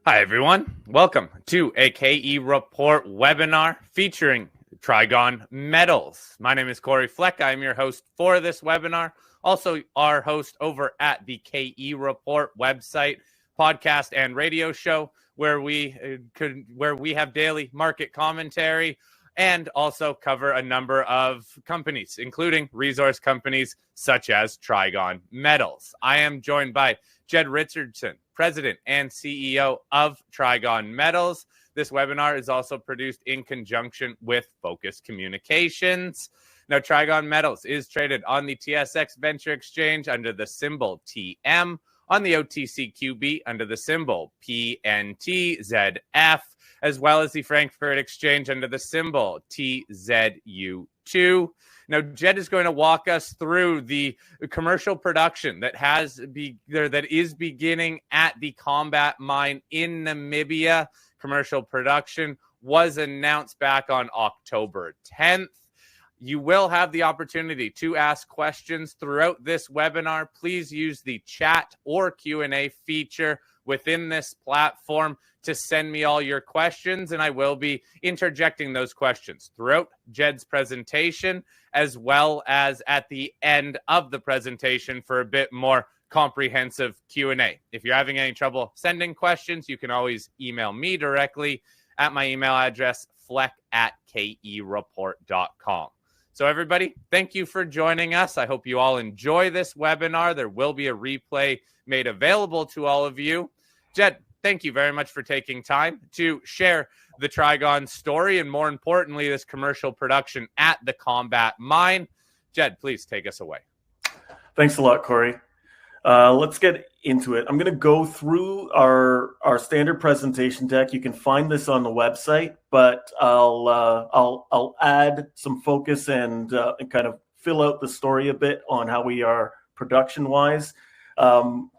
Hi, everyone. Welcome to a KE Report webinar featuring Trigon Metals. My name is Corey Fleck. I'm your host for this webinar. Also, our host over at the KE Report website, podcast, and radio show, where we have daily market commentary and also cover a number of companies, including resource companies such as Trigon Metals. I am joined by Jed Richardson, President and CEO of Trigon Metals. This webinar is also produced in conjunction with Focus Communications. Now, Trigon Metals is traded on the TSX Venture Exchange under the symbol TM, on the OTCQB under the symbol PNTZF, as well as the Frankfurt Exchange under the symbol TZU2. Now, Jed is going to walk us through the commercial production that is beginning at the Kombat Mine in Namibia. Commercial production was announced back on October 10th. You will have the opportunity to ask questions throughout this webinar. Please use the chat or Q&A feature within this platform to send me all your questions, and I will be interjecting those questions throughout Jed's presentation, as well as at the end of the presentation for a bit more comprehensive Q&A. If you're having any trouble sending questions, you can always email me directly at my email address, fleck@kereport.com. So everybody, thank you for joining us. I hope you all enjoy this webinar. There will be a replay made available to all of you. Jed, thank you very much for taking time to share the Trigon story and, more importantly, this commercial production at the Kombat Mine. Jed, please take us away. Thanks a lot, Corey. Let's get into it. I'm going to go through our standard presentation deck. You can find this on the website, but I'll add some focus and kind of fill out the story a bit on how we are production-wise. For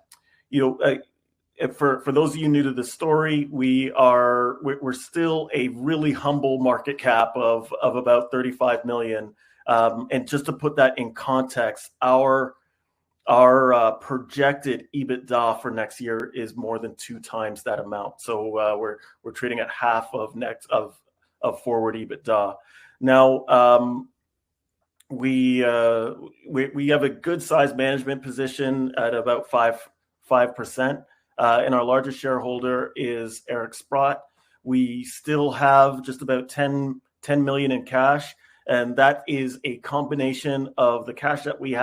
those of you new to the story, we're still a really humble market cap of about 35 million. And just to put that in context, our projected EBITDA for next year is more than 2 times that amount. So we're trading at half of forward EBITDA. Now we have a good sized management position at about 5%. And our largest shareholder is Eric Sprott. We still have just about 10 million in cash, and that is a combination of the cash that we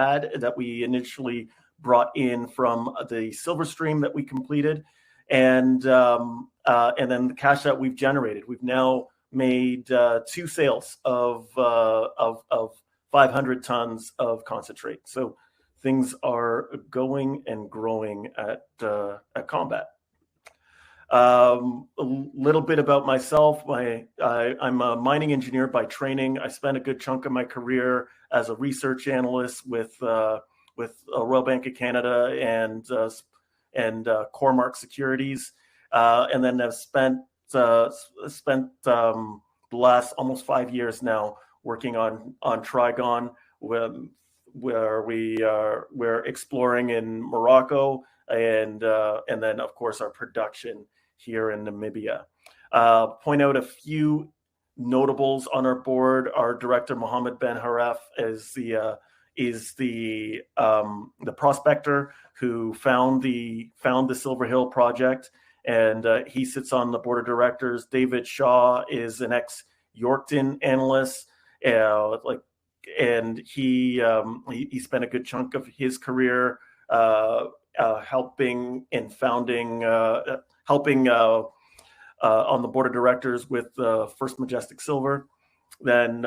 initially brought in from the silver stream that we completed, and then the cash that we've generated. We've now made 2 sales of 500 tons of concentrate. So things are going and growing at Kombat. A little bit about myself. I'm a mining engineer by training. I spent a good chunk of my career as a research analyst with Royal Bank of Canada and Cormark Securities, and then I've spent the last almost 5 years now working on Trigon, where we're exploring in Morocco, and then of course our production here in Namibia. Point out a few notables on our board. Our director Mohammed Ben Haref is the prospector who found the Silver Hill project, and he sits on the board of directors. David Shaw is an ex-Yorkton analyst, and he spent a good chunk of his career helping on the board of directors with First Majestic Silver. Then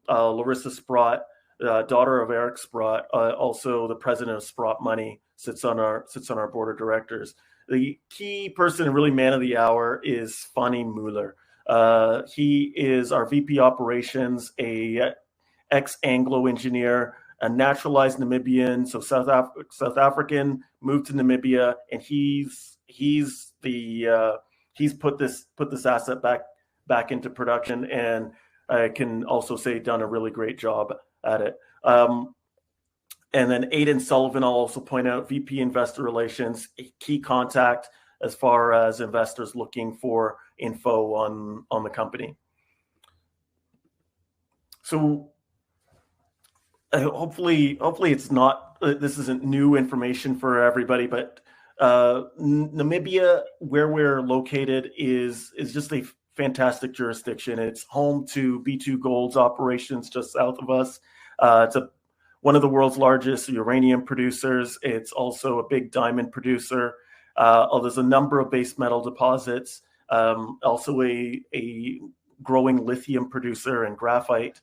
Larissa Sprott, daughter of Eric Sprott, also the president of Sprott Money, sits on our board of directors. The key person and really man of the hour is Fanny Mueller. He is our VP operations, a ex-Anglo engineer, a naturalized Namibian, so South African, moved to Namibia, and he's put this asset back into production, and I can also say done a really great job at it. And then Aidan Sullivan, I'll also point out, VP Investor Relations, a key contact as far as investors looking for info on the company. So hopefully it's not, this isn't new information for everybody, but Namibia, where we're located, is just a fantastic jurisdiction. It's home to B2 Gold's operations just south of us. It's one of the world's largest uranium producers. It's also a big diamond producer. There's a number of base metal deposits, also a growing lithium producer and graphite.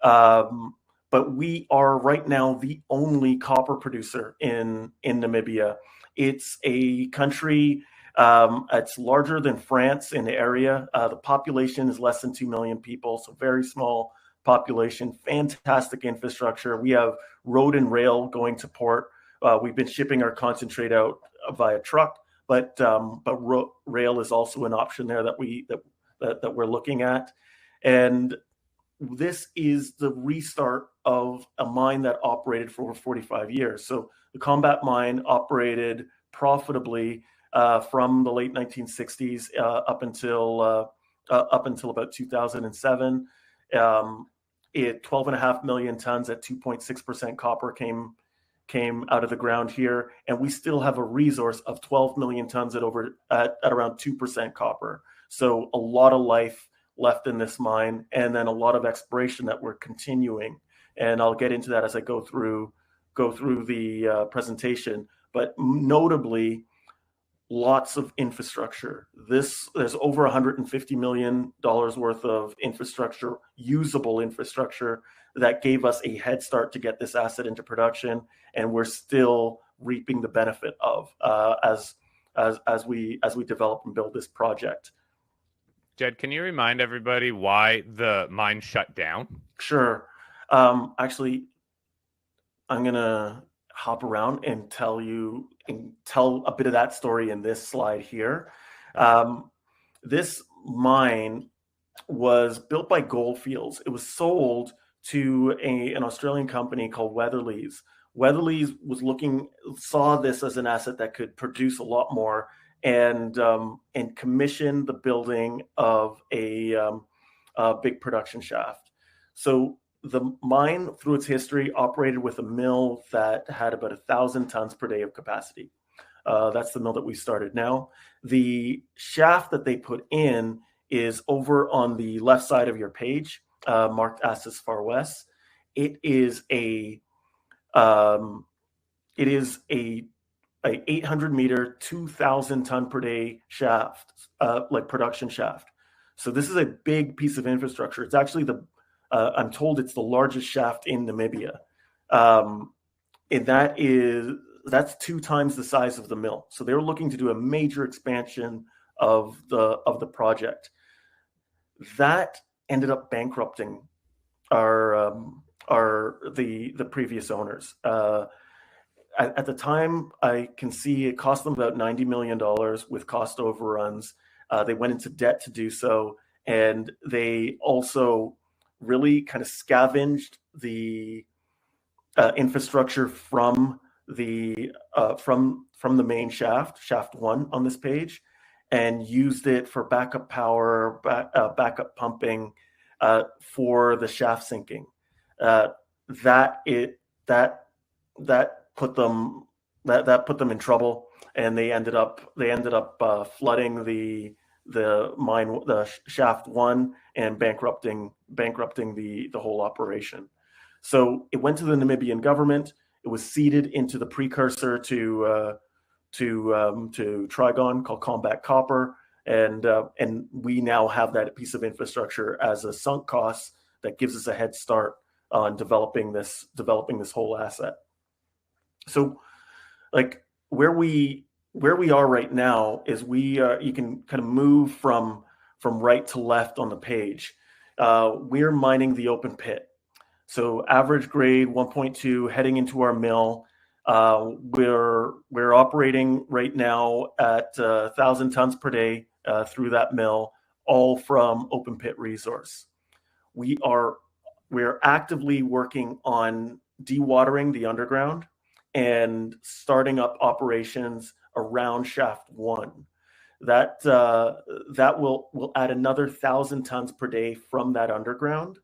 But we are right now the only copper producer in Namibia. It's a country, it's larger than France in the area. The population is less than 2 million people, so very small population, fantastic infrastructure. We have road and rail going to port. We've been shipping our concentrate out via truck, but rail is also an option there that we're looking at. And this is the restart of a mine that operated for over 45 years. So the Kombat Mine operated profitably from the late 1960s up until about 2007. 12.5 million tons at 2.6% copper came out of the ground here, and we still have a resource of 12 million tons at around 2% copper. So a lot of life left in this mine, and then a lot of exploration that we're continuing. And I'll get into that as I go through the presentation. But notably, lots of infrastructure. There's over $150 million worth of infrastructure, usable infrastructure, that gave us a head start to get this asset into production, and we're still reaping the benefit of as we develop and build this project. Jed, can you remind everybody why the mine shut down? Sure. Actually, I'm going to hop around and tell a bit of that story in this slide here. This mine was built by Gold Fields. It was sold to an Australian company called Weatherleys. Weatherleys saw this as an asset that could produce a lot more, and commissioned the building of a big production shaft. So the mine, through its history, operated with a mill that had about 1,000 tons per day of capacity. That's the mill that we started now. The shaft that they put in is over on the left side of your page, marked Asses Far West. It is a 800 meter, 2,000 ton per day shaft, like production shaft. So this is a big piece of infrastructure. It's actually I'm told it's the largest shaft in Namibia. And that's 2 times the size of the mill. So they were looking to do a major expansion of the project. That ended up bankrupting the previous owners. At the time, I can see it cost them about $90 million with cost overruns. They went into debt to do so, and they also really kind of scavenged the infrastructure from the main shaft 1 on this page, and used it for backup power, backup pumping for the shaft sinking. That put them in trouble, and they ended up flooding the mine, the shaft 1, and bankrupting the whole operation. So it went to the Namibian government. It was seeded into the precursor to Trigon called Kombat Copper, and we now have that piece of infrastructure as a sunk cost that gives us a head start on developing this whole asset. So, like where we are right now is you can kind of move from right to left on the page. We're mining the open pit. So average grade 1.2 heading into our mill. We're operating right now at 1,000 tons per day through that mill, all from open pit resource. We're actively working on dewatering the underground and starting up operations around shaft 1. that will add another 1,000 tons per day from that underground,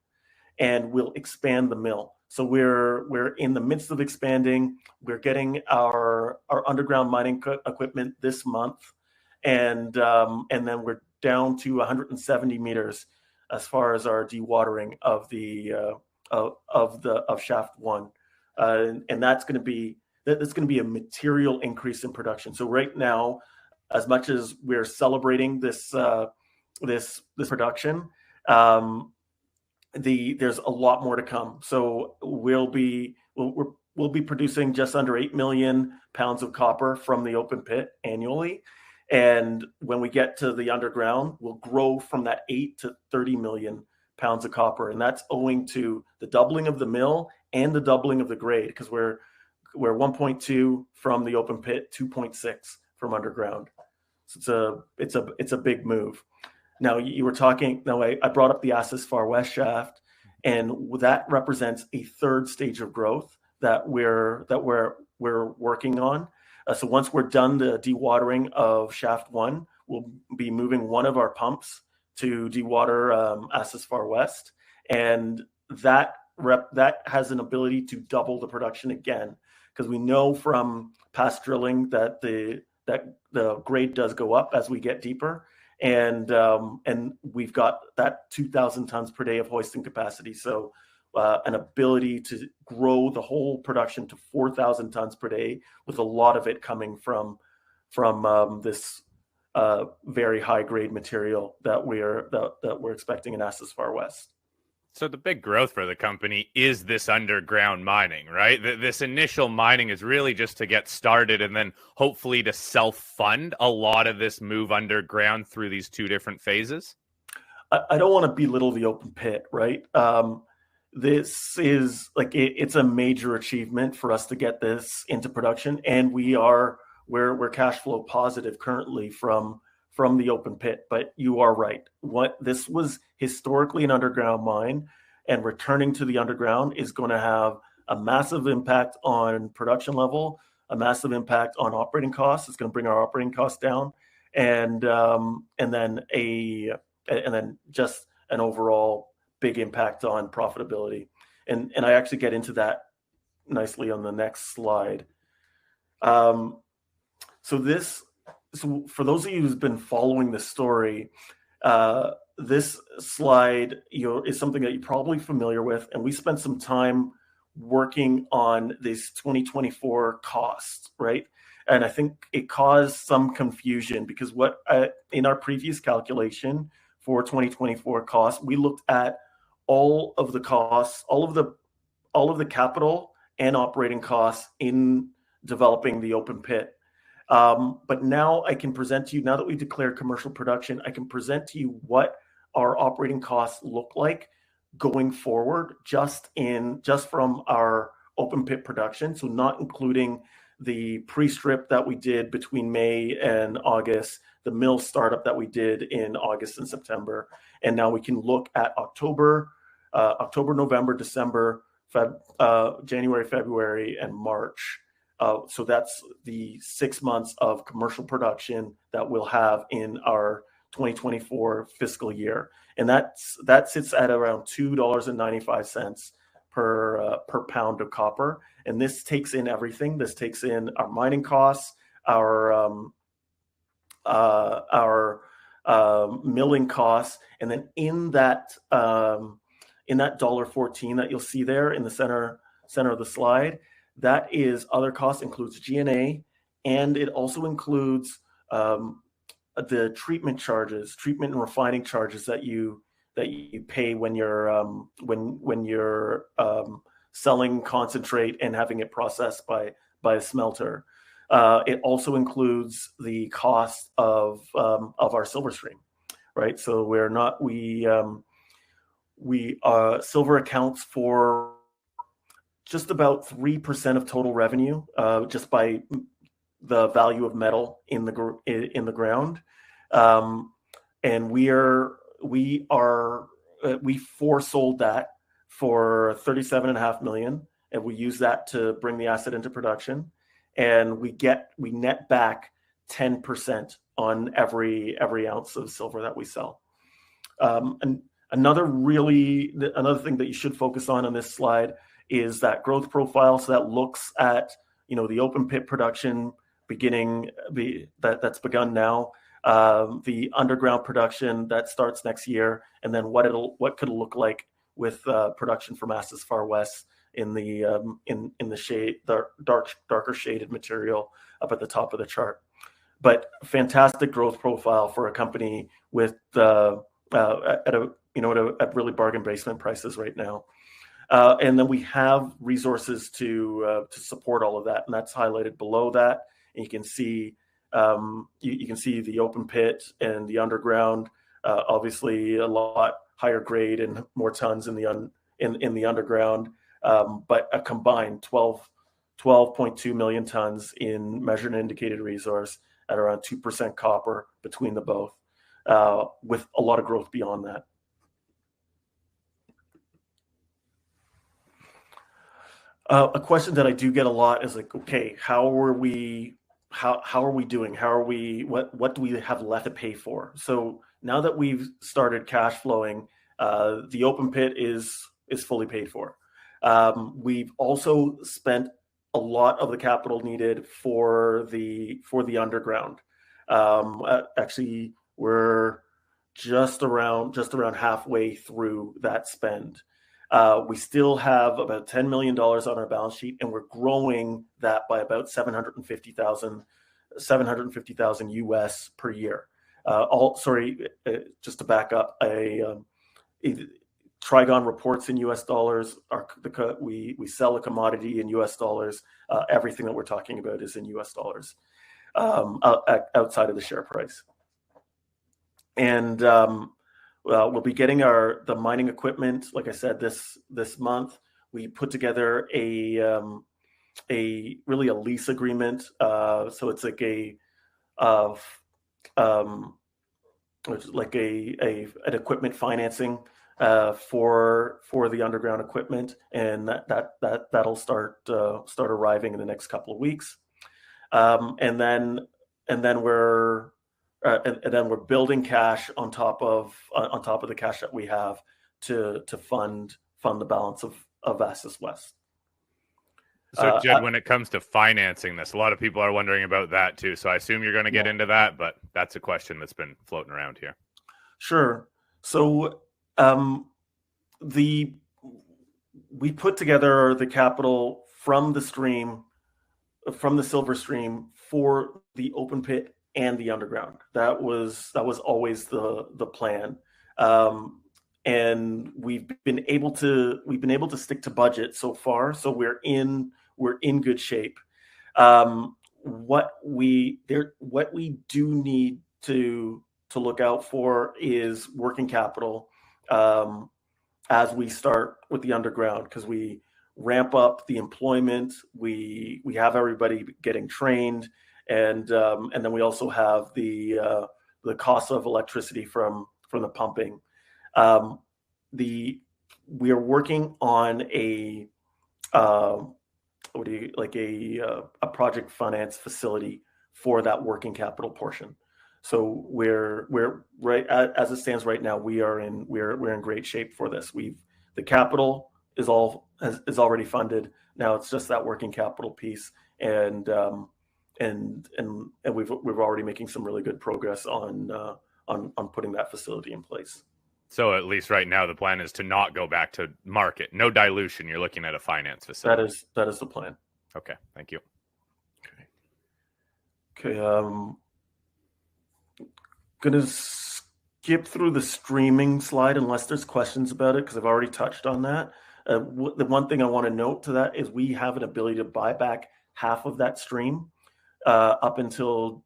and will expand the mill. So we're in the midst of expanding. We're getting our underground mining equipment this month, and then we're down to 170 meters as far as our dewatering of the of shaft 1, and that's going to be a material increase in production. So right now, as much as we're celebrating this production, there's a lot more to come. So we'll be producing just under 8 million pounds of copper from the open pit annually, and when we get to the underground, we'll grow from that 8 to 30 million pounds of copper, and that's owing to the doubling of the mill and the doubling of the grade, because we're 1.2 from the open pit, 2.6 from underground. So it's a big move. Now you were talking. Now I brought up the Access Far West shaft, and that represents a third stage of growth that we're working on. So once we're done the dewatering of shaft 1, we'll be moving one of our pumps to dewater Access Far West, and that has an ability to double the production again, because we know from past drilling that the grade does go up as we get deeper, and we've got that 2,000 tons per day of hoisting capacity. So an ability to grow the whole production to 4,000 tons per day, with a lot of it coming from this very high grade material that we're expecting in Access Far West. So the big growth for the company is this underground mining, right? This initial mining is really just to get started, and then hopefully to self-fund a lot of this move underground through these two different phases. I don't want to belittle the open pit, right? This is it's a major achievement for us to get this into production, and we're cash flow positive currently from the open pit. But you are right. This was historically an underground mine, and returning to the underground is going to have a massive impact on production level, a massive impact on operating costs. It's going to bring our operating costs down, and then just an overall big impact on profitability. And I actually get into that nicely on the next slide. So for those of you who's been following the story, this slide is something that you're probably familiar with, and we spent some time working on these 2024 costs, right? And I think it caused some confusion, because in our previous calculation for 2024 costs, we looked at all of the costs, all of the capital and operating costs in developing the open pit. But now I can present to you, now that we declared commercial production, I can present to you what our operating costs look like going forward, just from our open pit production. So not including the pre-strip that we did between May and August, the mill startup that we did in August and September. And now we can look at October, November, December, January, February, and March. So that's the 6 months of commercial production that we'll have in our 2024 fiscal year. And that sits at around $2.95 per pound of copper. And this takes in everything. This takes in our mining costs, our milling costs, and then in that $1.14 that you'll see there in the center of the slide, that is other costs, includes G&A, and it also includes the treatment and refining charges that you pay when you're selling concentrate and having it processed by a smelter. It also includes the cost of our silver stream, right? So silver accounts for just about 3% of total revenue, just by the value of metal in the ground, and we foresold that for $37.5 million, and we use that to bring the asset into production, and we net back 10% on every ounce of silver that we sell. And another thing that you should focus on this slide is that growth profile. So that looks at, the open pit production that's begun now, the underground production that starts next year, and then what could it look like with production from assets far west in the shade, darker shaded material up at the top of the chart. But fantastic growth profile for a company with at really bargain basement prices right now. And then we have resources to support all of that, and that's highlighted below that. And you can see the open pit and the underground. Obviously, a lot higher grade and more tons in the underground, but a combined 12.2 million tons in measured and indicated resource at around 2% copper between the both, with a lot of growth beyond that. A question that I do get a lot is like, okay, how are we doing? What do we have left to pay for? So now that we've started cash flowing, the open pit is fully paid for. We've also spent a lot of the capital needed for the underground. Actually, we're just around halfway through that spend. We still have about $10 million on our balance sheet, and we're growing that by about $750,000 US per year. Just to back up, Trigon reports in US dollars. We sell a commodity in US dollars. Everything that we're talking about is in US dollars, outside of the share price. And we'll be getting the mining equipment, like I said, this month. We put together a lease agreement. So it's like an equipment financing for the underground equipment, and that'll start arriving in the next couple of weeks. And then we're building cash on top of the cash that we have to fund the balance of Assets West. So, Jed, when it comes to financing this, a lot of people are wondering about that too. So I assume you're going to get into that, but that's a question that's been floating around here. Sure. So we put together the capital from the silver stream for the open pit and the underground. That was always the plan. And we've been able to stick to budget so far. So we're in good shape. What we do need to look out for is working capital as we start with the underground, because we ramp up the employment. We have everybody getting trained, and then we also have the cost of electricity from the pumping. We are working on a project finance facility for that working capital portion. So we're right as it stands right now. We're in great shape for this. The capital is already funded. Now it's just that working capital piece, and we're already making some really good progress on putting that facility in place. So at least right now, the plan is to not go back to market. No dilution. You're looking at a finance facility. That is the plan. Okay, thank you. Okay. Gonna skip through the streaming slide unless there's questions about it, because I've already touched on that. The one thing I want to note to that is we have an ability to buy back half of that stream up until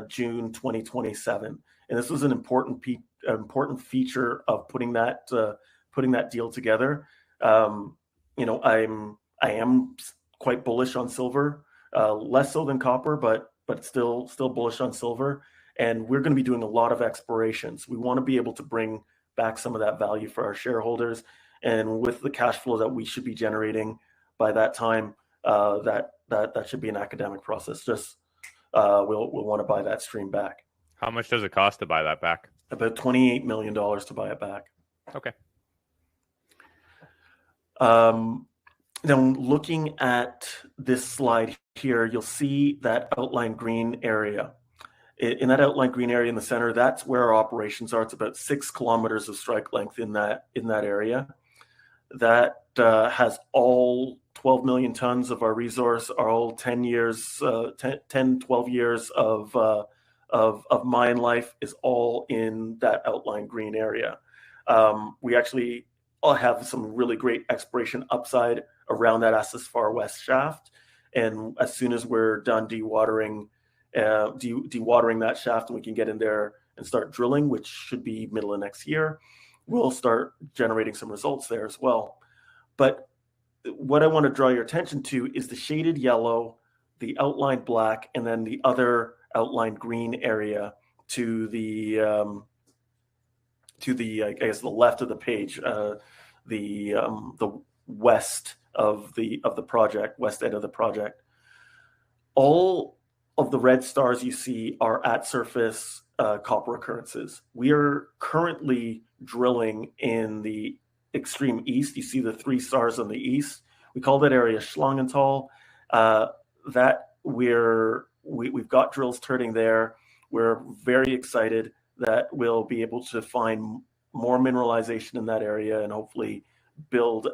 June 2027, and this was an important feature of putting that deal together. I am quite bullish on silver, less so than copper, but still bullish on silver. And we're going to be doing a lot of explorations. We want to be able to bring back some of that value for our shareholders, and with the cash flow that we should be generating by that time, that should be an academic process. Just we'll want to buy that stream back. How much does it cost to buy that back? About $28 million to buy it back. Okay. Now, looking at this slide here, you'll see that outline green area. In that outline green area in the center, that's where our operations are. It's about 6 kilometers of strike length in that area. That has all 12 million tons of our resource, all 10 years, 12 years of mine life is all in that outline green area. We actually all have some really great exploration upside around that Estes Far West shaft. And as soon as we're done dewatering that shaft and we can get in there and start drilling, which should be middle of next year, we'll start generating some results there as well. But what I want to draw your attention to is the shaded yellow, the outlined black, and then the other outlined green area to the I guess the left of the page, the west of the project, west end of the project. All of the red stars you see are at surface copper occurrences. We are currently drilling in the extreme east. You see the 3 stars on the east. We call that area Schlangenthal. That we've got drills turning there. We're very excited that we'll be able to find more mineralization in that area and hopefully build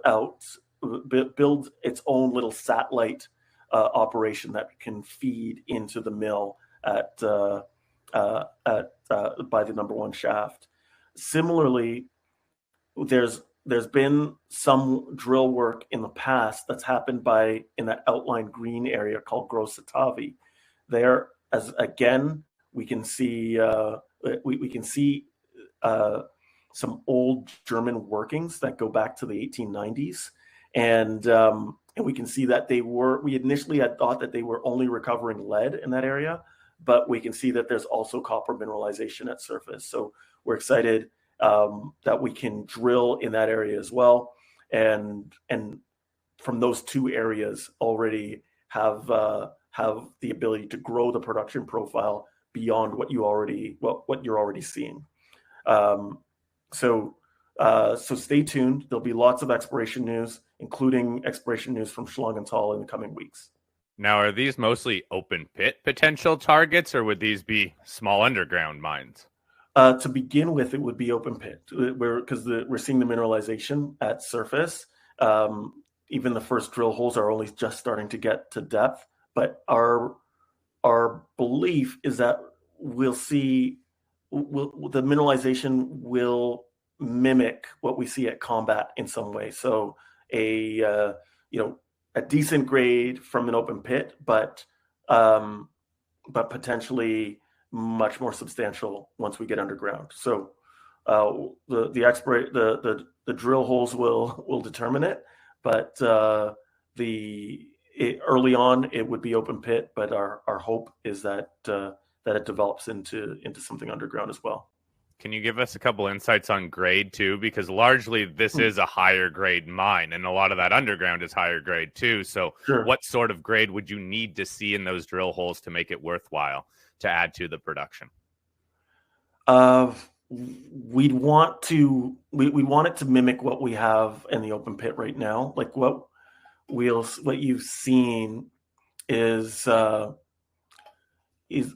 its own little satellite operation that can feed into the mill by the number 1 shaft. Similarly, there's been some drill work in the past that's happened in that outlined green area called Grossetavi. There, as again, we can see some old German workings that go back to the 1890s, and we can see that we initially had thought that they were only recovering lead in that area, but we can see that there's also copper mineralization at surface. So we're excited that we can drill in that area as well, and from those 2 areas already have the ability to grow the production profile beyond what you're already seeing. So stay tuned. There'll be lots of exploration news, including exploration news from Schlangenthal in the coming weeks. Now, are these mostly open pit potential targets, or would these be small underground mines? To begin with, it would be open pit, because we're seeing the mineralization at surface. Even the first drill holes are only just starting to get to depth. But our belief is that we'll see the mineralization will mimic what we see at Kombat in some way. So a decent grade from an open pit, but potentially much more substantial once we get underground. So the drill holes will determine it, but early on it would be open pit. But our hope is that it develops into something underground as well. Can you give us a couple insights on grade too? Because largely this is a higher grade mine, and a lot of that underground is higher grade too. So sure. What sort of grade would you need to see in those drill holes to make it worthwhile to add to the production? We'd want it to mimic what we have in the open pit right now. Like what you've seen or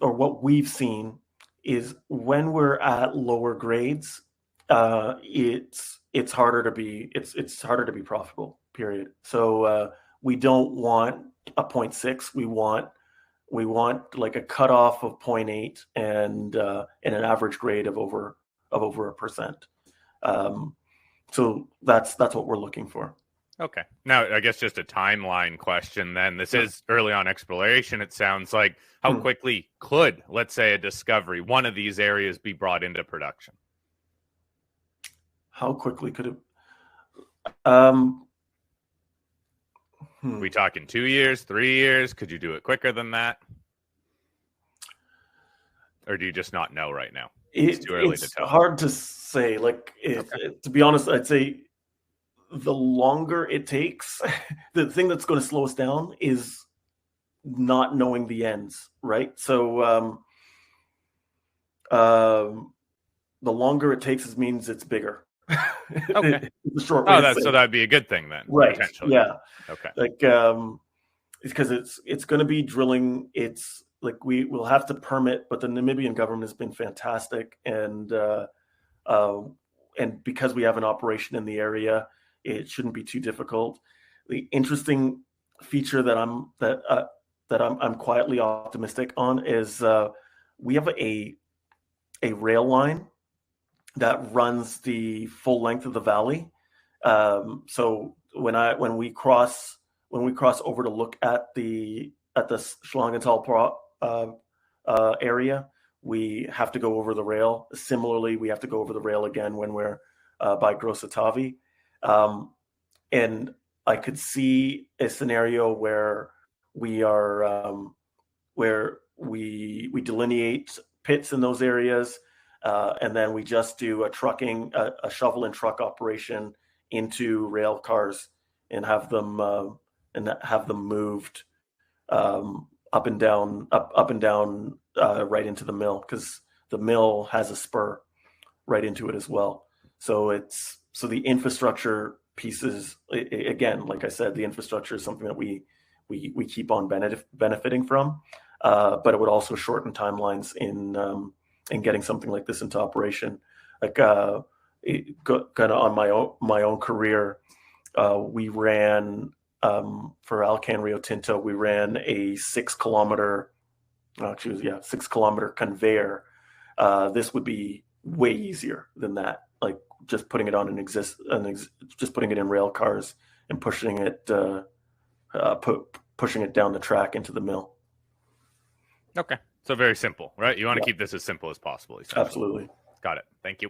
what we've seen is when we're at lower grades, it's harder to be profitable. Period. So we don't want a 0.6. We want like a cutoff of 0.8 and an average grade of over 1%. So that's what we're looking for. Okay. Now, I guess just a timeline question then. This is early on exploration, it sounds like. How quickly could, let's say, a discovery, one of these areas be brought into production? How quickly could it? We talking 2 years, 3 years? Could you do it quicker than that? Or do you just not know right now? It's too early to tell. It's hard to say. To be honest, I'd say the longer it takes, the thing that's going to slow us down is not knowing the ends, right? So The longer it takes means it's bigger. Okay. The short way to say so that'd be a good thing then, right. potentially. Yeah. Okay. Like it's because it's going to be drilling. It's like we'll have to permit, but the Namibian government has been fantastic, and because we have an operation in the area, it shouldn't be too difficult. The interesting feature that I'm quietly optimistic on is we have a rail line that runs the full length of the valley. So when we cross over to look at the Schlangenthal area, we have to go over the rail. Similarly, we have to go over the rail again when we're by Grossetavy. And I could see a scenario where we are where we delineate pits in those areas, and then we just do a shovel and truck operation into rail cars and have them moved up and down right into the mill, because the mill has a spur right into it as well. So the infrastructure pieces, again, like I said, the infrastructure is something that we keep on benefiting from, but it would also shorten timelines in getting something like this into operation. Like kind of on my own career, we ran for Alcan Rio Tinto, we ran a 6 kilometer conveyor. This would be way easier than that. Like just putting it on just putting it in rail cars and pushing it down the track into the mill. Okay. So very simple, right? You want to keep this as simple as possible. Absolutely. Got it. Thank you.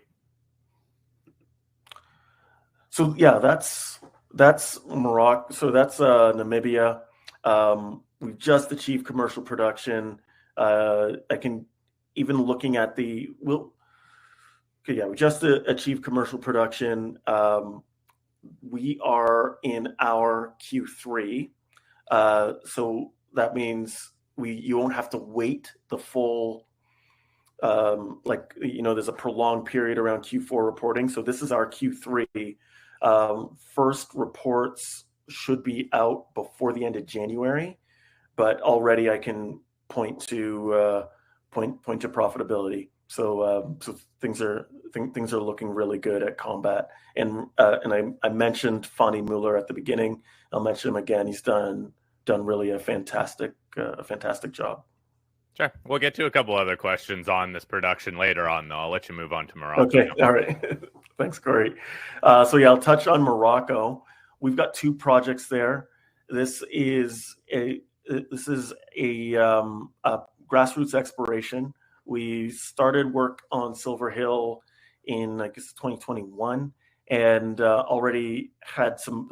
So yeah, that's Morocco. So that's Namibia. We've just achieved commercial production. I can even looking at we just achieved commercial production. We are in our Q3, so that means you won't have to wait the full. There's a prolonged period around Q4 reporting. So this is our Q3. First reports should be out before the end of January, but already I can point to profitability. So things are looking really good at Kombat. And I mentioned Fanny Mueller at the beginning. I'll mention him again. He's done really a fantastic job. Sure. We'll get to a couple other questions on this production later on, though. I'll let you move on to Morocco. Okay. All right. Thanks, Corey. I'll touch on Morocco. We've got 2 projects there. This is a grassroots exploration. We started work on Silver Hill in, I guess, 2021, and already had some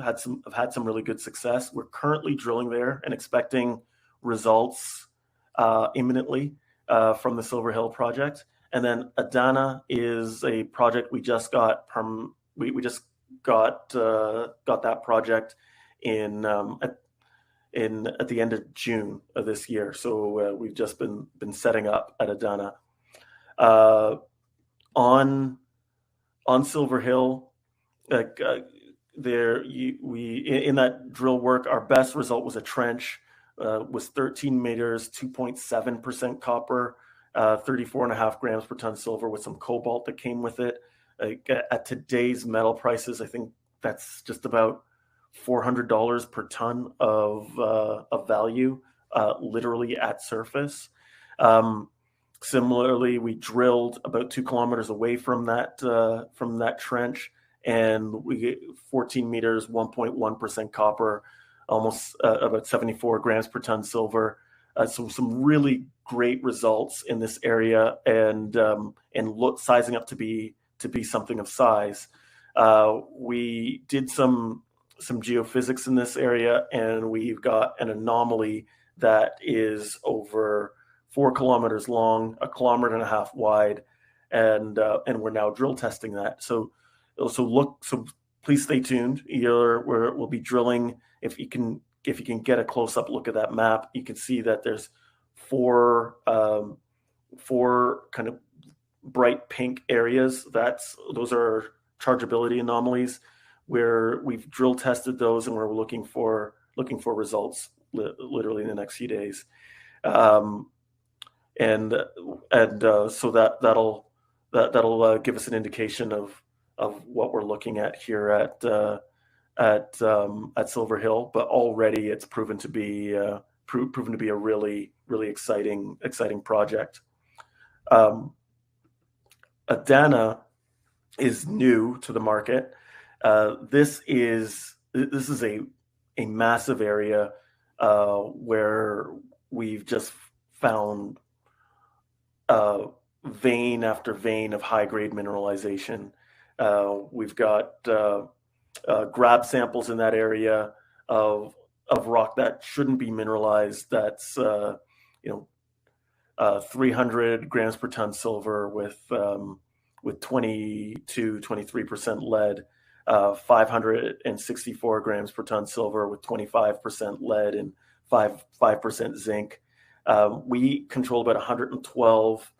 really good success. We're currently drilling there and expecting results imminently from the Silver Hill project. And then Adana is a project we just got we just got that project at the end of June of this year. So we've just been setting up at Adana. On Silver Hill, in that drill work, our best result was a trench. Was 13 meters, 2.7% copper, 34.5 grams per ton silver with some cobalt that came with it. At today's metal prices, I think that's just about $400 per ton of value, literally at surface. Similarly, we drilled about 2 kilometers away from that trench, and we get 14 meters, 1.1% copper, almost about 74 grams per ton silver. So some really great results in this area, and sizing up to be something of size. We did some geophysics in this area, and we've got an anomaly that is over 4 kilometers long, 1.5 kilometers wide, and we're now drill testing that. So please stay tuned. We'll be drilling. If you can get a close-up look at that map, you can see that there's four kind of bright pink areas, those are chargeability anomalies where we've drill tested those, and we're looking for results literally in the next few days. So that'll give us an indication of what we're looking at here at Silver Hill. But already it's proven to be a really exciting project. Adana is new to the market. This is a massive area where we've just found vein after vein of high-grade mineralization. We've got grab samples in that area of rock that shouldn't be mineralized. That's 300 grams per ton silver with 23% lead, 564 grams per ton silver with 25% lead and 5% zinc. We control about 112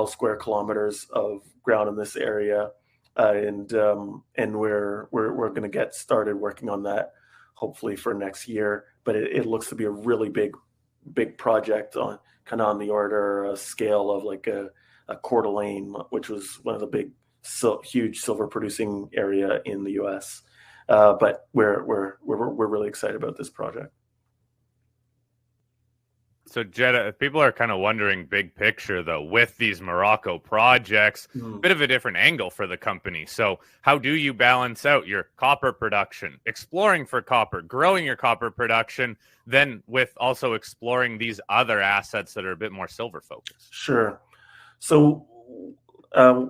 square kilometers of ground in this area, and we're going to get started working on that hopefully for next year. But it looks to be a really big project on the order scale of like a Coeur d'Alene, which was one of the huge silver producing area in the U.S. But we're really excited about this project. So, Jed, people are kind of wondering big picture, though, with these Morocco projects, bit of a different angle for the company. So how do you balance out your copper production, exploring for copper, growing your copper production, then with also exploring these other assets that are a bit more silver focused? Sure. So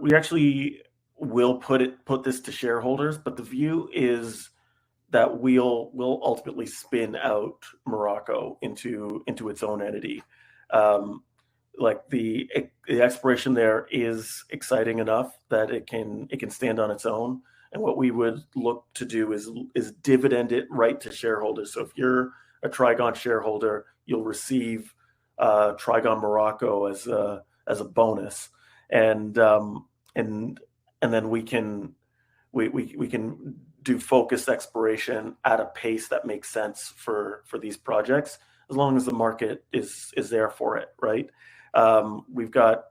we actually will put this to shareholders, but the view is that we'll ultimately spin out Morocco into its own entity. Like the exploration there is exciting enough that it can stand on its own. And what we would look to do is dividend it right to shareholders. So if you're a Trigon shareholder, you'll receive Trigon Morocco as a bonus, and then we can do focused exploration at a pace that makes sense for these projects, as long as the market is there for it, right? We've got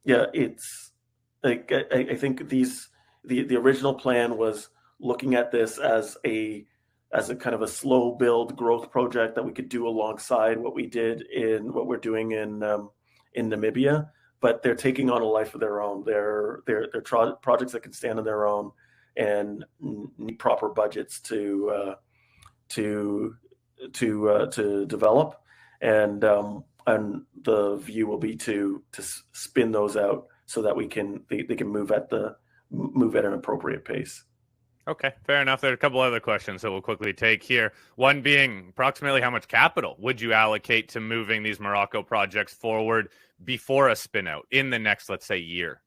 it's like I think the original plan was looking at this as a kind of a slow build growth project that we could do alongside what we're doing in Namibia, but they're taking on a life of their own. They're projects that can stand on their own and need proper budgets to develop, and the view will be to spin those out so that they can move at an appropriate pace. Okay, fair enough. There are a couple other questions that we'll quickly take here. One being, approximately how much capital would you allocate to moving these Morocco projects forward before a spin out in the next, let's say, year?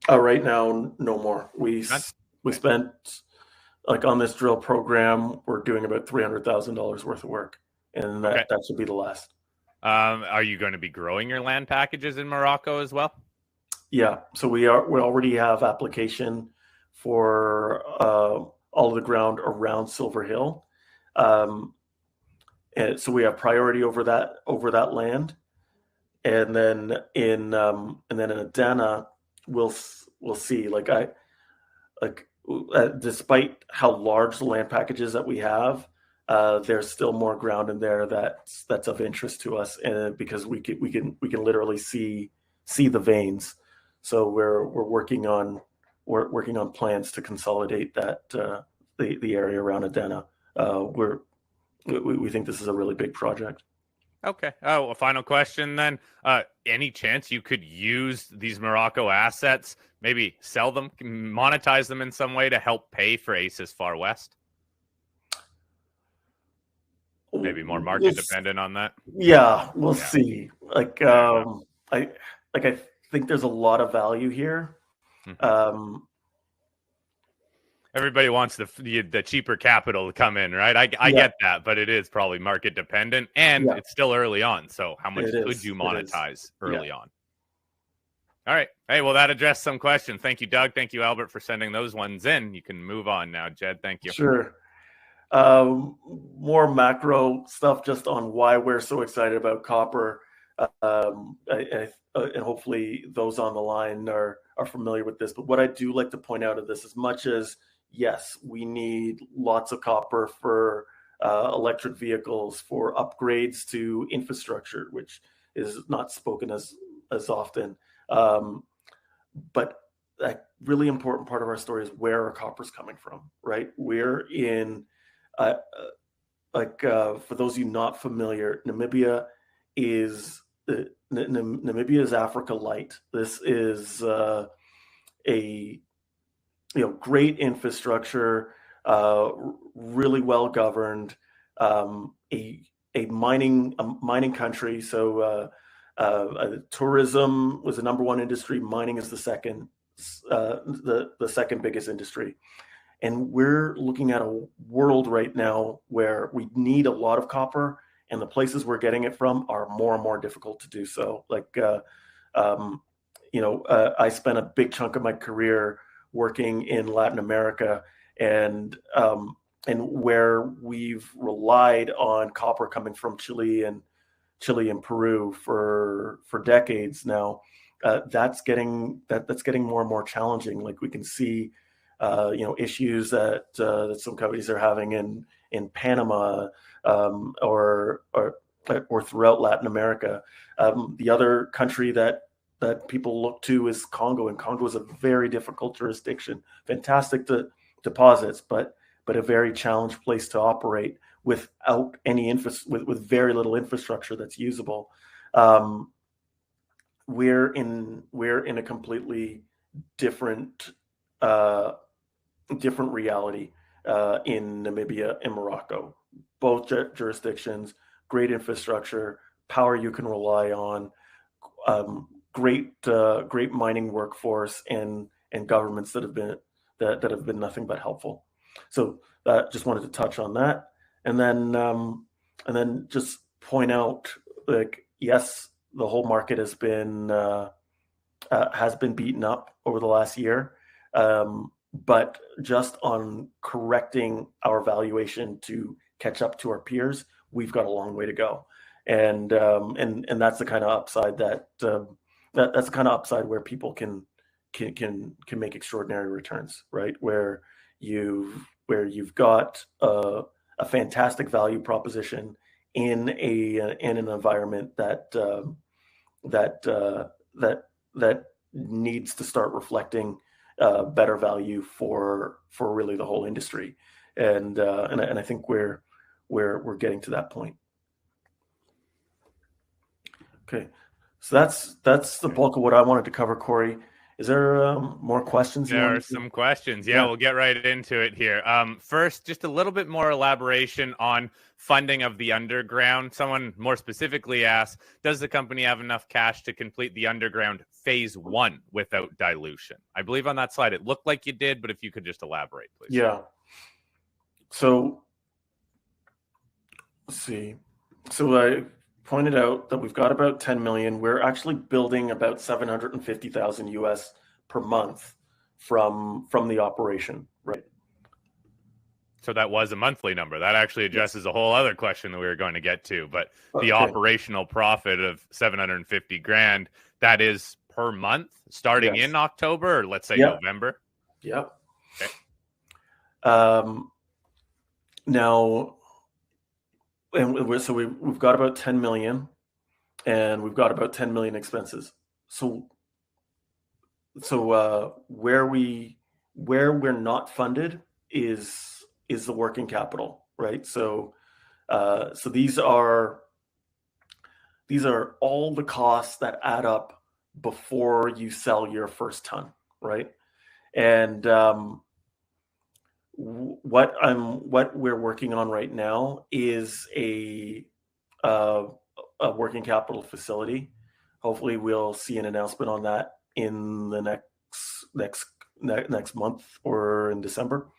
Right now, no more. We spent, like, on this drill program, we're doing about $300,000 worth of work, and that should be the last. Are you going to be growing your land packages in Morocco as well? Yeah, so we already have application for all of the ground around Silver Hill, and so we have priority over that land, and then in Adana, we'll see. Despite how large the land packages that we have, there's still more ground in there that's of interest to us, and because we can literally see the veins. So we're working on plans to consolidate that the area around Adana. We think this is a really big project. Okay. Oh, a final question then. Any chance you could use these Morocco assets, maybe sell them, monetize them in some way to help pay for ACES Far West? Maybe more market dependent on that. Yeah, we'll see. I think there's a lot of value here. Everybody wants the cheaper capital to come in, right? I get that, but it is probably market dependent, and it's still early on. So how much could you monetize early on? All right. Hey, well, that addressed some questions. Thank you, Doug. Thank you, Albert, for sending those ones in. You can move on now, Jed. Thank you. Sure. More macro stuff just on why we're so excited about copper. And hopefully those on the line are familiar with this. But what I do like to point out of this, as much as, yes, we need lots of copper for electric vehicles, for upgrades to infrastructure, which is not spoken as often. But a really important part of our story is where our copper's coming from, right? We're in, for those of you not familiar, Namibia is Africa Light. This is great infrastructure, really well governed, a mining country. So tourism was the number one industry. Mining is the second, the second biggest industry. And we're looking at a world right now where we need a lot of copper, and the places we're getting it from are more and more difficult to do so. I spent a big chunk of my career working in Latin America, and where we've relied on copper coming from Chile and Peru for decades now. That's getting more and more challenging. Like we can see, issues that some companies are having in Panama or throughout Latin America. The other country that people look to is Congo, and Congo is a very difficult jurisdiction. Fantastic deposits, but a very challenged place to operate without any with very little infrastructure that's usable. We're in a completely different reality in Namibia and Morocco. Both jurisdictions, great infrastructure, power you can rely on, great mining workforce, and governments that have been nothing but helpful. So just wanted to touch on that, and then just point out, yes, the whole market has been beaten up over the last year, but just on correcting our valuation to catch up to our peers, we've got a long way to go, and that's the kind of upside that's the kind of upside where people can make extraordinary returns, right? Where you've got a fantastic value proposition in an environment that needs to start reflecting better value for really the whole industry, and I think we're getting to that point. Okay, so that's the bulk of what I wanted to cover, Corey. Is there more questions? There are some questions. Yeah, we'll get right into it here. First, just a little bit more elaboration on funding of the underground. Someone more specifically asked, does the company have enough cash to complete the underground phase 1 without dilution? I believe on that slide it looked like you did, but if you could just elaborate, please. Yeah. So let's see. So I pointed out that we've got about 10 million. We're actually building about 750,000 US per month from the operation, right? So that was a monthly number. That actually addresses a whole other question that we were going to get to. But the operational profit of 750 grand, that is per month starting in October, or let's say November? Yep. Okay. Now, so we've got about 10 million, and we've got about 10 million expenses. So where we're not funded is the working capital, right? So these are all the costs that add up before you sell your first ton, right? And what we're working on right now is a working capital facility. Hopefully, we'll see an announcement on that in the next month or in December.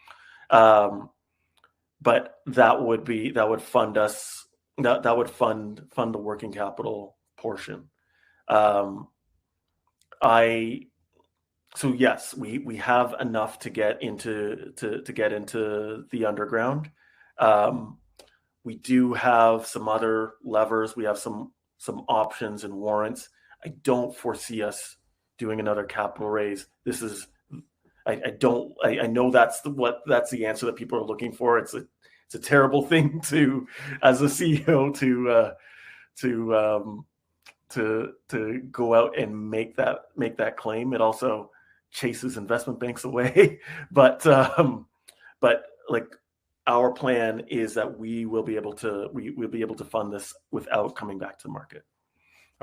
But that would fund us. That would fund the working capital portion. So yes, we have enough to get into the underground. We do have some other levers. We have some options and warrants. I don't foresee us doing another capital raise. This is I know that's the answer that people are looking for. It's a terrible thing to, as a CEO, to go out and make that claim. It also chases investment banks away. but like, our plan is that we'll be able to fund this without coming back to the market.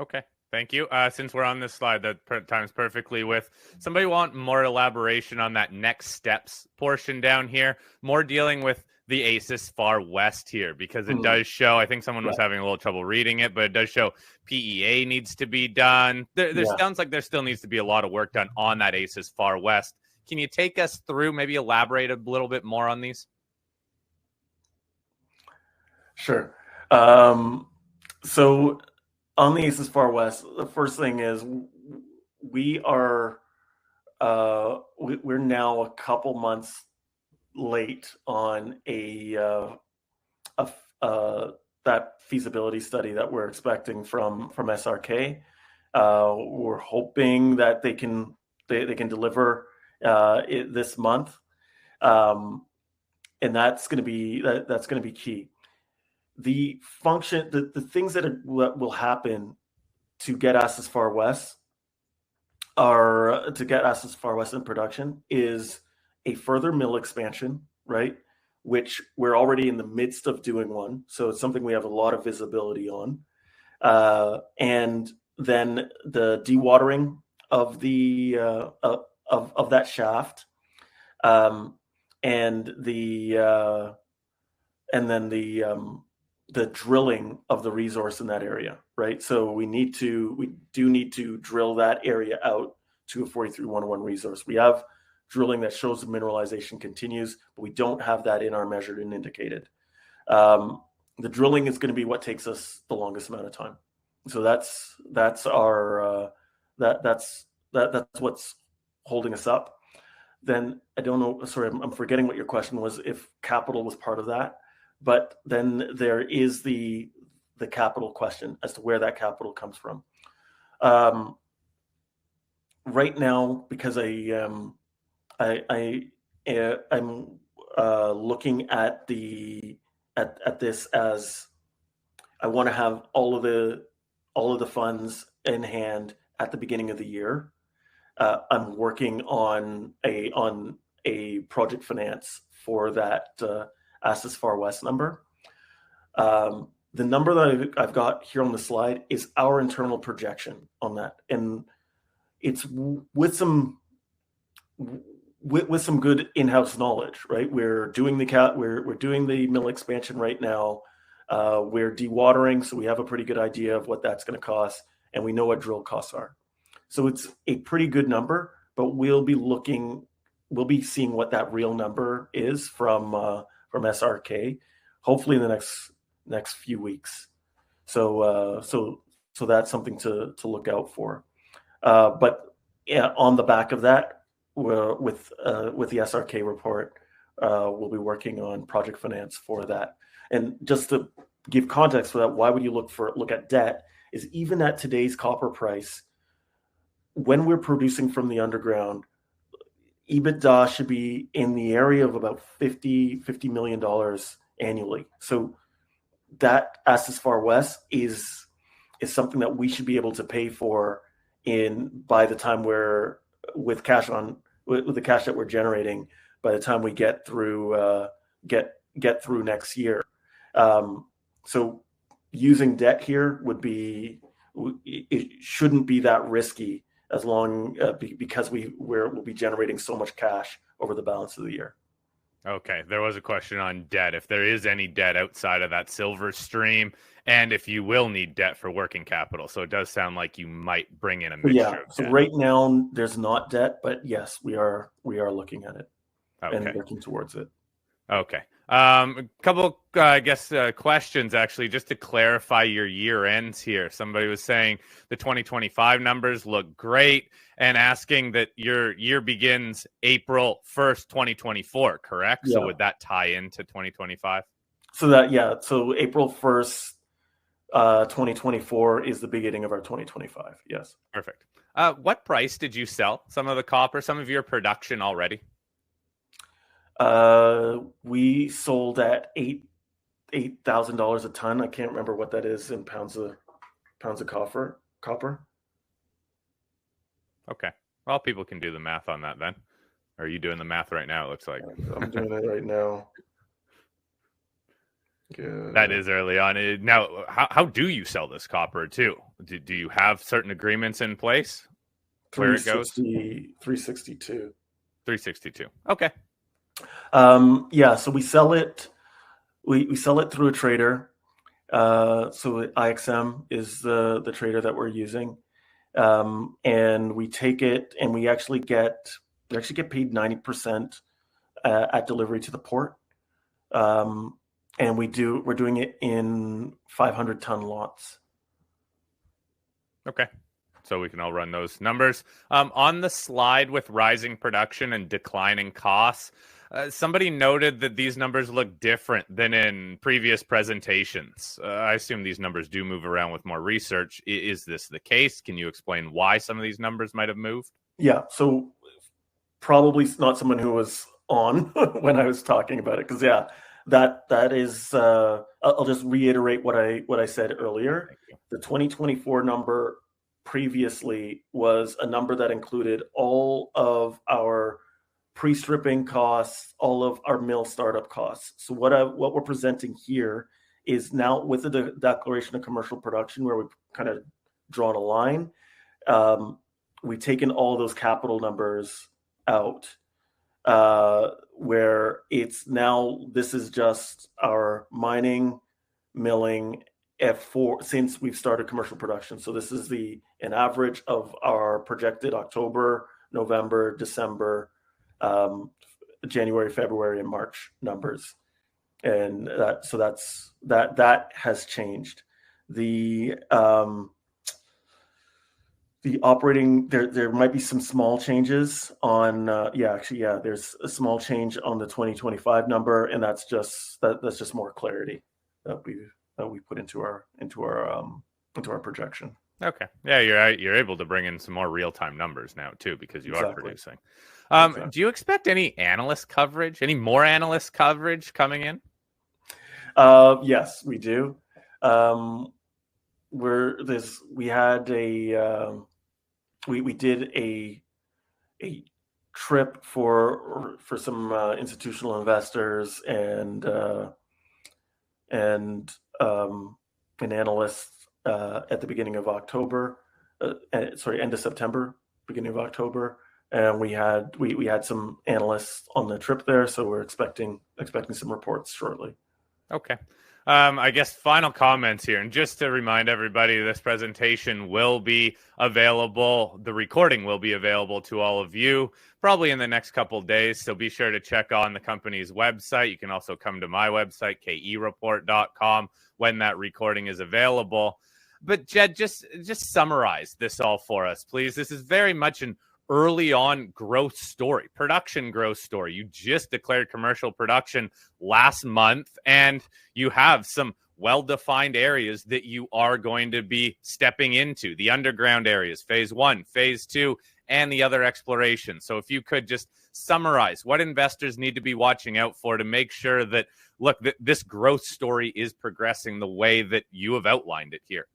Okay. Thank you. Since we're on this slide, that times perfectly with somebody want more elaboration on that next steps portion down here, more dealing with the ACES Far West here, because it does show, I think someone was having a little trouble reading it, but it does show PEA needs to be done. There sounds like there still needs to be a lot of work done on that ACES Far West. Can you take us through, maybe elaborate a little bit more on these? Sure. So on the ACES Far West, the first thing is we're now a couple months late on that feasibility study that we're expecting from SRK. We're hoping that they can deliver it this month, and that's going to be key. The function, the things that will happen to get us as far west in production is a further mill expansion, right? Which we're already in the midst of doing one, so it's something we have a lot of visibility on. And then the dewatering of the of that shaft, and then the drilling of the resource in that area, right? So we do need to drill that area out to a 43-101 resource. We have drilling that shows the mineralization continues, but we don't have that in our measured and indicated. The drilling is going to be what takes us the longest amount of time. So that's what's holding us up. Then I don't know. Sorry, I'm forgetting what your question was. If capital was part of that. But then there is the capital question as to where that capital comes from. Right now, because I'm looking at this as I want to have all of the funds in hand at the beginning of the year. I'm working on a project finance for that ACES Far West number. The number that I've got here on the slide is our internal projection on that, and it's with some good in-house knowledge, right? We're doing the mill expansion right now. We're dewatering, so we have a pretty good idea of what that's going to cost, and we know what drill costs are. So it's a pretty good number, but we'll be seeing what that real number is from SRK, hopefully in the next few weeks. So that's something to look out for. But yeah, on the back of that, with the SRK report, we'll be working on project finance for that. And just to give context for that, why would you look at debt? Is even at today's copper price, when we're producing from the underground, EBITDA should be in the area of about $50 million annually. So that ACES Far West is something that we should be able to pay for by the time we're with the cash that we're generating by the time we get through next year. So using debt here it shouldn't be that risky as long because we'll be generating so much cash over the balance of the year. Okay, there was a question on debt. If there is any debt outside of that silver stream, and if you will need debt for working capital. So it does sound like you might bring in a mixture of so debt. Right now there's not debt, but yes, we are looking at it and working towards it. Okay. A couple, questions actually, just to clarify your year ends here. Somebody was saying the 2025 numbers look great and asking that your year begins April 1st, 2024, correct? So Yeah. would that tie into 2025? So April 1st, 2024 is the beginning of our 2025. Yes. Perfect. What price did you sell some of the copper, some of your production already? We sold at $8,000 a ton. I can't remember what that is in pounds of copper. Okay. Well, people can do the math on that then. Are you doing the math right now? It looks like I'm doing it right now. Good. That is early on. Now, how do you sell this copper too? Do you have certain agreements in place where it goes? 362. 362. Okay. Yeah, so we sell it. We sell it through a trader. So IXM is the trader that we're using, and we take it, and we actually get paid 90% at delivery to the port, and we're doing it in 500-ton lots. Okay. So we can all run those numbers. On the slide with rising production and declining costs, somebody noted that these numbers look different than in previous presentations. I assume these numbers do move around with more research. Is this the case? Can you explain why some of these numbers might have moved? Yeah, so probably not someone who was on when I was talking about it, because that is. I'll just reiterate what I said earlier. The 2024 number previously was a number that included all of our pre-stripping costs, all of our mill startup costs. So what we're presenting here is now with the declaration of commercial production, where we've kind of drawn a line. We've taken all those capital numbers out, where it's now, this is just our mining, milling, F4 since we've started commercial production. So this is an average of our projected October, November, December, January, February, and March numbers, and that has changed. The operating, there might be some small changes on. There's a small change on the 2025 number, and that's just more clarity that we put into our projection. Okay. Yeah, you're able to bring in some more real-time numbers now too, because you are producing. Exactly. Do you expect any more analyst coverage coming in? Yes, we do. We did a trip for some institutional investors and analysts at the beginning of October. End of September, beginning of October, and we had some analysts on the trip there, so we're expecting some reports shortly. Okay. I guess final comments here, and just to remind everybody, this presentation will be available. The recording will be available to all of you probably in the next couple of days. So be sure to check on the company's website. You can also come to my website, kereport.com, when that recording is available. But Jed, just summarize this all for us, please. This is very much an early on growth story, production growth story. You just declared commercial production last month, and you have some well-defined areas that you are going to be stepping into, the underground areas, phase 1, phase 2, and the other exploration. So if you could just summarize what investors need to be watching out for to make sure that, look, this growth story is progressing the way that you have outlined it here.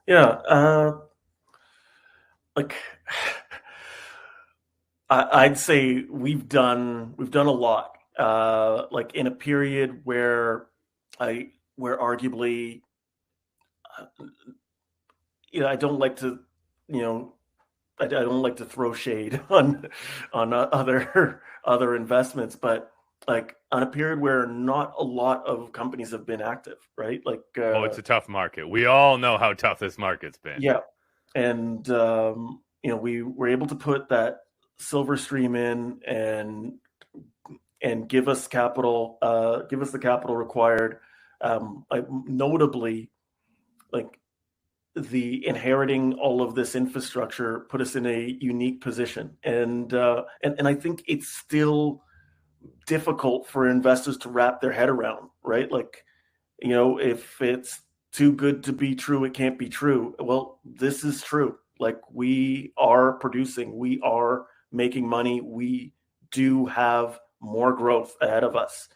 Yeah, I'd say we've done a lot. In a period where arguably, I don't like to, I don't like to throw shade on other investments, but on a period where not a lot of companies have been active, right? It's a tough market. We all know how tough this market's been. Yeah. And, we were able to put that silver stream in and and give us capital, give us the capital required. Notably, like the inheriting all of this infrastructure put us in a unique position, and I think it's still difficult for investors to wrap their head around, right? Like, if it's too good to be true, it can't be true. Well, this is true. Like, we are producing, we are making money, we do have more growth ahead of us.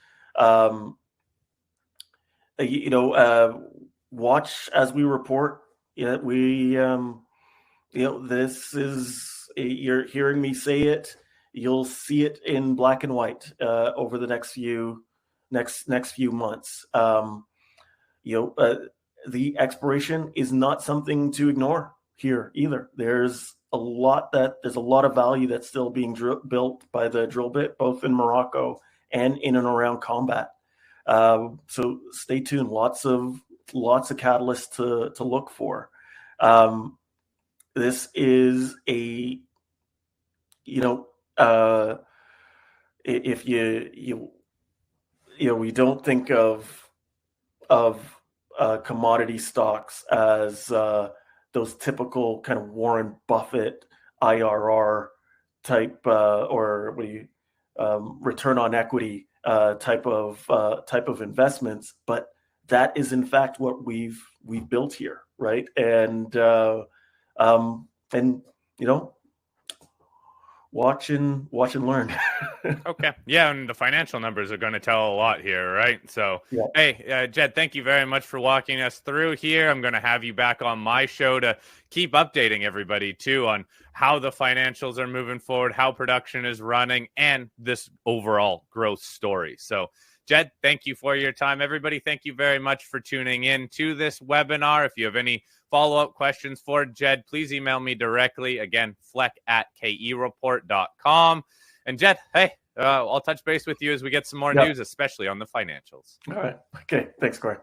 Watch as we report. This is, you're hearing me say it. You'll see it in black and white over the next few months. The exploration is not something to ignore here either. There's a lot of value that's still being built by the drill bit, both in Morocco and in and around Kombat. So stay tuned. Lots of catalysts to look for. This is a, if we don't think of commodity stocks as those typical kind of Warren Buffett IRR type or return on equity type of investments, but that is in fact what we've built here, right? And watch and learn. Okay. Yeah, and the financial numbers are going to tell a lot here, right? So, yeah. Hey, Jed, thank you very much for walking us through here. I'm going to have you back on my show to keep updating everybody, too, on how the financials are moving forward, how production is running, and this overall growth story. So, Jed, thank you for your time. Everybody, thank you very much for tuning in to this webinar. If you have any follow-up questions for Jed, please email me directly. Again, fleck@kereport.com. And Jed, hey, I'll touch base with you as we get some more news, especially on the financials. All right. Okay. Thanks, Corey.